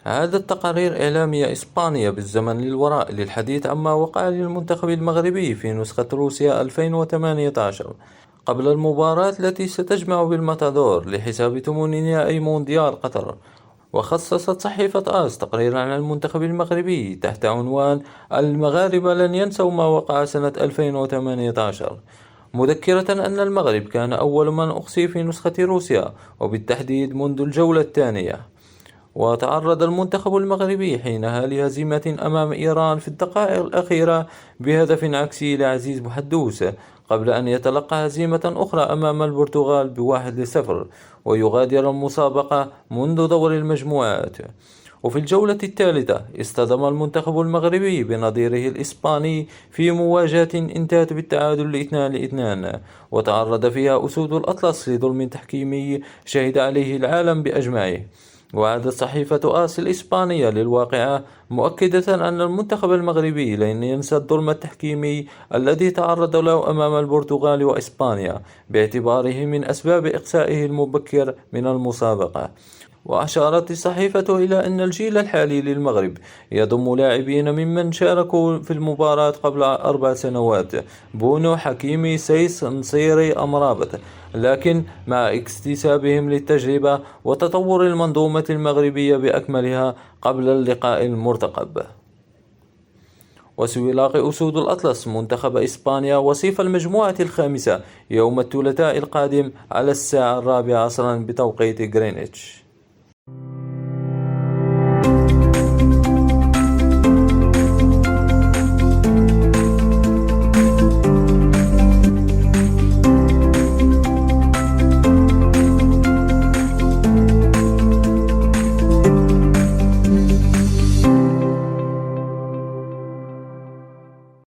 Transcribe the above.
عادت تقارير إعلامية إسبانية بالزمن للوراء للحديث عما وقع للمنتخب المغربي في نسخة روسيا 2018 قبل المباراة التي ستجمع بالماتادور لحساب ثمن نهائي مونديال قطر. وخصصت صحيفة تقريرا عن المنتخب المغربي تحت عنوان المغاربة لن ينسوا ما وقع سنة 2018، مذكرة أن المغرب كان أول من أقصي في نسخة روسيا وبالتحديد منذ الجولة الثانية. وتعرض المنتخب المغربي حينها لهزيمة أمام إيران في الدقائق الأخيرة بهدف عكسي لعزيز محدوس، قبل أن يتلقى هزيمة أخرى أمام البرتغال ب1-0 ويغادر المسابقة منذ دور المجموعات. وفي الجولة الثالثة اصطدم المنتخب المغربي بنظيره الإسباني في مواجهة انتهت بالتعادل 2-2، وتعرض فيها أسود الأطلس لظلم تحكيمي شهد عليه العالم بأجمعه. وعادت صحيفة الإسبانية للواقعة مؤكدة أن المنتخب المغربي لن ينسى الظلم التحكيمي الذي تعرض له أمام البرتغال وإسبانيا باعتباره من أسباب إقصائه المبكر من المسابقة. وأشارت الصحيفة إلى أن الجيل الحالي للمغرب يضم لاعبين ممن شاركوا في المباراة قبل 4 سنوات: بونو، حكيمي، سيس، نصيري، أمرابط، لكن مع اكتسابهم للتجربة وتطور المنظومة المغربية بأكملها قبل اللقاء المرتقب. وسيلاقي أسود الأطلس منتخب إسبانيا وصيف المجموعة الخامسة يوم الثلاثاء القادم على الساعة 4 عصرا بتوقيت غرينتش.